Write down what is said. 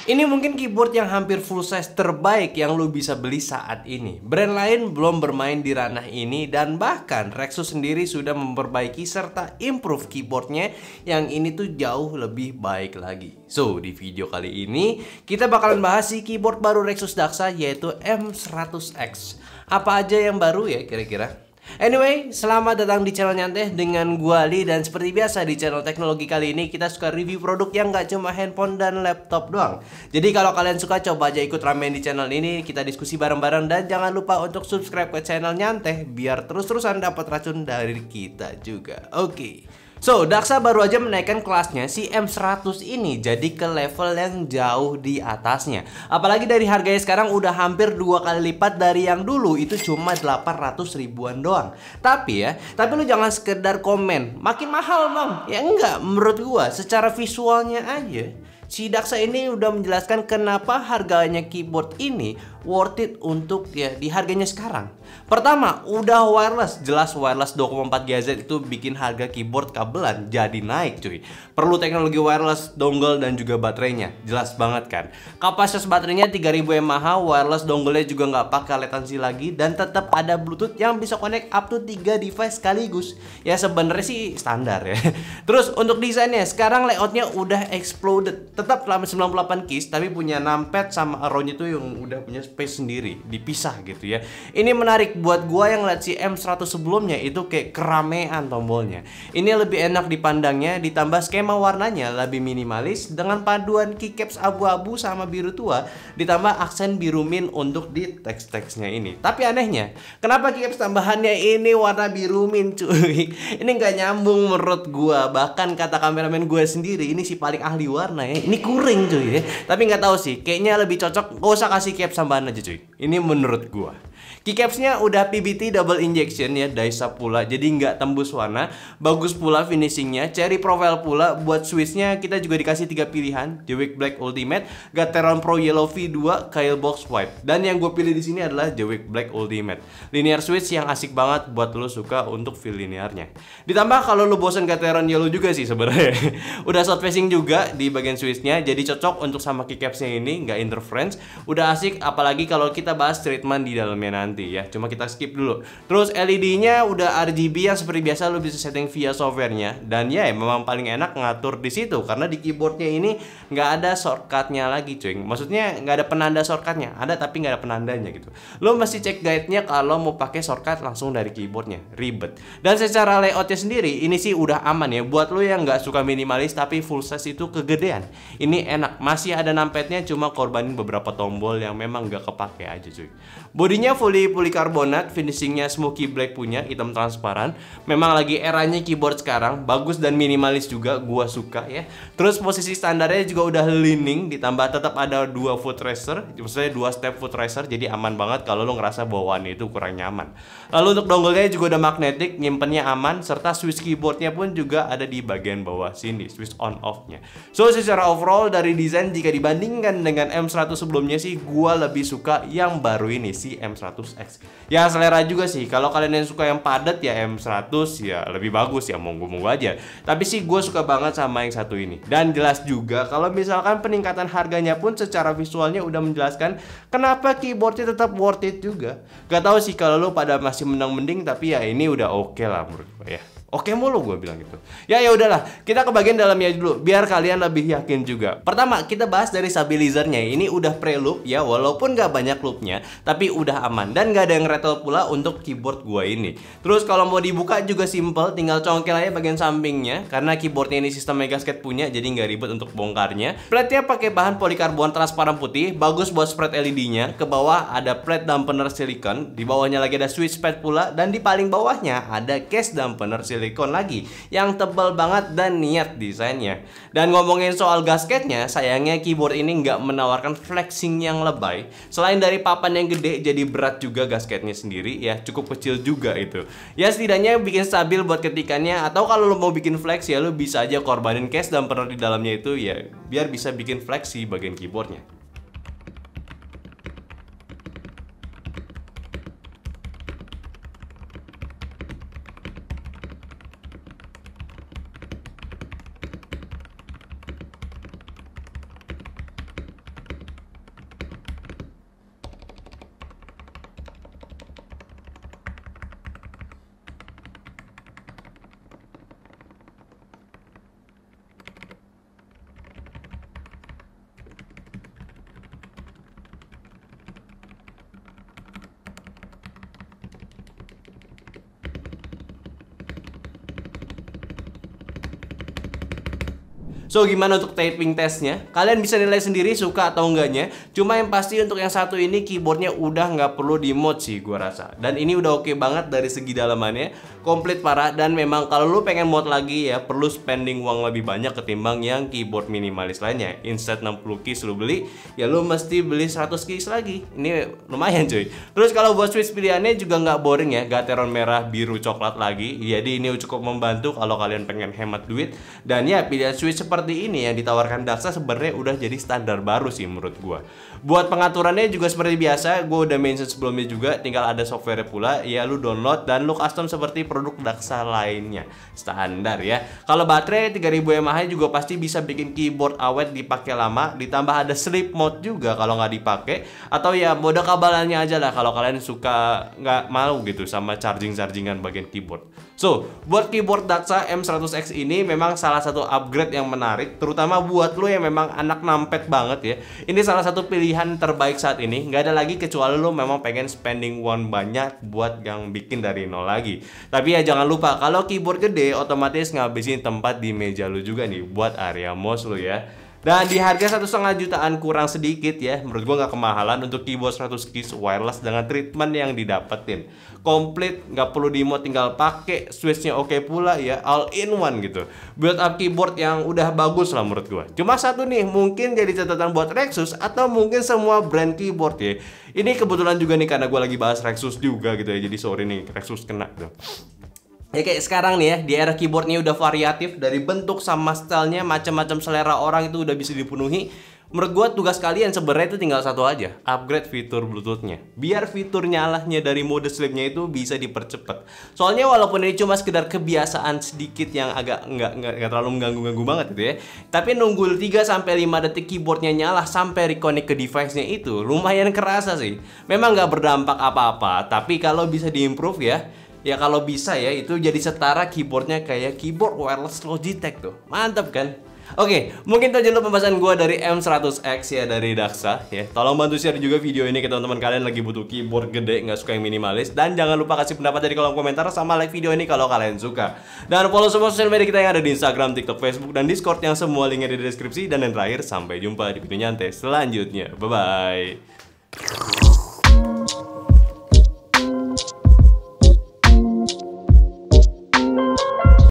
Ini mungkin keyboard yang hampir full size terbaik yang lu bisa beli saat ini. Brand lain belum bermain di ranah ini dan bahkan Rexus sendiri sudah memperbaiki serta improve keyboardnya yang ini tuh jauh lebih baik lagi. So, di video kali ini kita bakalan bahas si keyboard baru Rexus Daxa yaitu M100X. Apa aja yang baru ya kira-kira? Anyway, selamat datang di channel Nyantai dengan gua Ali. Dan seperti biasa di channel teknologi kali ini kita suka review produk yang gak cuma handphone dan laptop doang. Jadi kalau kalian suka coba aja ikut ramein di channel ini, kita diskusi bareng-bareng. Dan jangan lupa untuk subscribe ke channel Nyantai biar terus-terusan dapat racun dari kita juga. Oke. So, Daxa baru aja menaikkan kelasnya si M100 ini jadi ke level yang jauh di atasnya. Apalagi dari harganya sekarang udah hampir 2 kali lipat dari yang dulu, itu cuma 800 ribuan doang. Tapi lu jangan sekedar komen, makin mahal bang. Ya enggak, menurut gua secara visualnya aja si Daxa ini udah menjelaskan kenapa harganya keyboard ini worth it untuk ya di harganya sekarang. Pertama, udah wireless, jelas wireless 2,4 GHz itu bikin harga keyboard kabelan jadi naik cuy. Perlu teknologi wireless, dongle dan juga baterainya, jelas banget kan. Kapasitas baterainya 3000 mAh, wireless dongle-nya juga nggak pakai latency lagi dan tetap ada Bluetooth yang bisa connect up to 3 device sekaligus. Ya sebenarnya sih standar ya. Terus untuk desainnya, sekarang layoutnya udah exploded. Tetap 98 keys tapi punya numpad sama arrow-nya tuh yang udah punya space sendiri, dipisah gitu ya. Ini menarik buat gua yang lihat si M100 sebelumnya itu kayak keramean tombolnya. Ini lebih enak dipandangnya, ditambah skema warnanya lebih minimalis dengan paduan keycaps abu-abu sama biru tua, ditambah aksen biru mint untuk di teks-teksnya ini. Tapi anehnya, kenapa keycaps tambahannya ini warna biru mint cuy? Ini nggak nyambung menurut gua. Bahkan kata kameramen gua sendiri, ini si paling ahli warna ya. Ini kuring cuy ya. Tapi nggak tahu sih, kayaknya lebih cocok gak usah kasih keycaps tambahan aja cuy. Ini menurut gua. Keycapsnya udah PBT double injection ya, Daisa pula, jadi nggak tembus warna. Bagus pula finishingnya, cherry profile pula. Buat switchnya kita juga dikasih 3 pilihan, Jeweek Black Ultimate, Gateron Pro Yellow V2, Kailbox White. Dan yang gue pilih di sini adalah Jeweek Black Ultimate, linear switch yang asik banget buat lo suka untuk feel linearnya. Ditambah kalau lo bosan Gateron Yellow juga sih sebenarnya. Udah soft facing juga di bagian switchnya, jadi cocok untuk sama keycapsnya ini, nggak interference. Udah asik, apalagi kalau kita bahas treatment di dalamnya nanti ya, cuma kita skip dulu. Terus LED-nya udah RGB yang seperti biasa lo bisa setting via softwarenya. Dan ya memang paling enak ngatur di situ karena di keyboardnya ini nggak ada shortcutnya lagi cuy. Maksudnya nggak ada penanda shortcutnya, ada tapi nggak ada penandanya gitu. Lo mesti cek guide-nya kalau mau pakai shortcut langsung dari keyboardnya, ribet. Dan secara layoutnya sendiri ini sih udah aman ya buat lo yang nggak suka minimalis tapi full size itu kegedean. Ini enak, masih ada numpadnya, cuma korbanin beberapa tombol yang memang nggak kepake aja cuy. Bodinya fully polikarbonat, finishingnya smoky black punya, hitam transparan. Memang lagi eranya keyboard sekarang, bagus dan minimalis juga, gua suka ya. Terus posisi standarnya juga udah leaning, ditambah tetap ada 2 footrester, maksudnya 2 step footrester, jadi aman banget kalau lo ngerasa bawaannya itu kurang nyaman. Lalu untuk dongle-nya juga udah magnetic, nyimpennya aman, serta switch keyboardnya pun juga ada di bagian bawah sini, switch on off-nya. So secara overall dari desain jika dibandingkan dengan M100 sebelumnya sih, gua lebih suka yang baru ini si M100X. Ya selera juga sih, kalau kalian yang suka yang padat ya M100 ya lebih bagus ya, monggo-monggo aja. Tapi sih gue suka banget sama yang satu ini. Dan jelas juga kalau misalkan peningkatan harganya pun secara visualnya udah menjelaskan kenapa keyboardnya tetap worth it juga. Gak tahu sih kalau lo pada masih mending tapi ya ini udah oke lah menurut gue ya. Oke mulu gue bilang gitu. Ya udahlah, kita ke bagian dalamnya dulu biar kalian lebih yakin juga. Pertama kita bahas dari stabilizernya. Ini udah pre-loop ya, walaupun gak banyak loopnya, tapi udah aman dan gak ada yang rattle pula untuk keyboard gue ini. Terus kalau mau dibuka juga simple, tinggal congkel aja bagian sampingnya karena keyboardnya ini sistem megasket punya, jadi nggak ribet untuk bongkarnya. Plate-nya pakai bahan polikarbon transparan putih, bagus buat spread LED-nya. Ke bawah ada plate dampener silikon, di bawahnya lagi ada switch pad pula, dan di paling bawahnya ada case dampener silikon lagi yang tebal banget dan niat desainnya. Dan ngomongin soal gasketnya, sayangnya keyboard ini nggak menawarkan flexing yang lebay. Selain dari papan yang gede, jadi berat juga gasketnya sendiri ya, cukup kecil juga itu. Ya setidaknya bikin stabil buat ketikannya, atau kalau lo mau bikin flex ya lo bisa aja korbanin case dampener di dalamnya itu ya biar bisa bikin fleksi bagian keyboardnya. So gimana untuk typing testnya? Kalian bisa nilai sendiri suka atau enggaknya. Cuma yang pasti untuk yang satu ini keyboardnya udah nggak perlu di mod sih gua rasa. Dan ini udah oke banget dari segi dalamannya, komplit parah. Dan memang kalau lu pengen mod lagi ya perlu spending uang lebih banyak ketimbang yang keyboard minimalis lainnya. Instead 60 keys lu beli, ya lu mesti beli 100 keys lagi. Ini lumayan cuy. Terus kalau buat switch pilihannya juga nggak boring ya, Gateron merah, biru, coklat lagi. Jadi ini cukup membantu kalau kalian pengen hemat duit. Dan ya pilihan switch seperti ini yang ditawarkan Daxa sebenarnya udah jadi standar baru sih menurut gua. Buat pengaturannya juga seperti biasa, gua udah mention sebelumnya juga, tinggal ada software pula, ya lu download dan lu custom seperti produk Daxa lainnya. Standar ya. Kalau baterai 3000 mAh juga pasti bisa bikin keyboard awet dipakai lama, ditambah ada sleep mode juga kalau nggak dipakai, atau ya mode kabalannya aja lah kalau kalian suka nggak mau gitu sama chargingan bagian keyboard. So, buat keyboard Daxa M100X ini memang salah satu upgrade yang menarik, terutama buat lo yang memang anak numpad banget ya. Ini salah satu pilihan terbaik saat ini, nggak ada lagi kecuali lo memang pengen spending uang banyak buat yang bikin dari nol lagi. Tapi ya jangan lupa, kalau keyboard gede otomatis ngabisin tempat di meja lo juga nih buat area mouse lo ya. Dan di harga 1,5 jutaan kurang sedikit ya, menurut gua nggak kemahalan untuk keyboard 100 keys wireless dengan treatment yang didapetin. Komplit, nggak perlu di mod, tinggal pakai, switchnya oke pula ya, all in one gitu. Build up keyboard yang udah bagus lah menurut gua. Cuma satu nih, mungkin jadi catatan buat Rexus atau mungkin semua brand keyboard ya. Ini kebetulan juga nih karena gua lagi bahas Rexus juga gitu ya, jadi sorry nih Rexus kena tuh. Ya kayak sekarang nih ya, di era keyboardnya udah variatif, dari bentuk sama stylenya, macam-macam selera orang itu udah bisa dipenuhi. Menurut gua tugas kalian sebenarnya itu tinggal satu aja, upgrade fitur Bluetooth-nya. Biar fitur nyalanya dari mode sleep-nya itu bisa dipercepat. Soalnya walaupun ini cuma sekedar kebiasaan sedikit yang agak nggak terlalu mengganggu-ganggu banget gitu ya. Tapi nunggu 3-5 detik keyboardnya nyala sampai reconnect ke device-nya itu lumayan kerasa sih. Memang nggak berdampak apa-apa, tapi kalau bisa diimprove ya kalau bisa ya itu jadi setara keyboardnya kayak keyboard wireless Logitech tuh. Mantap kan? Oke, mungkin itu aja dulu pembahasan gue dari M100X ya, dari Daxa ya. Tolong bantu share juga video ini ke teman-teman kalian lagi butuh keyboard gede, nggak suka yang minimalis. Dan jangan lupa kasih pendapat dari kolom komentar sama like video ini kalau kalian suka. Dan follow semua sosial media kita yang ada di Instagram, TikTok, Facebook, dan Discord yang semua linknya di deskripsi. Dan yang terakhir, sampai jumpa di video nyantai selanjutnya. Bye-bye.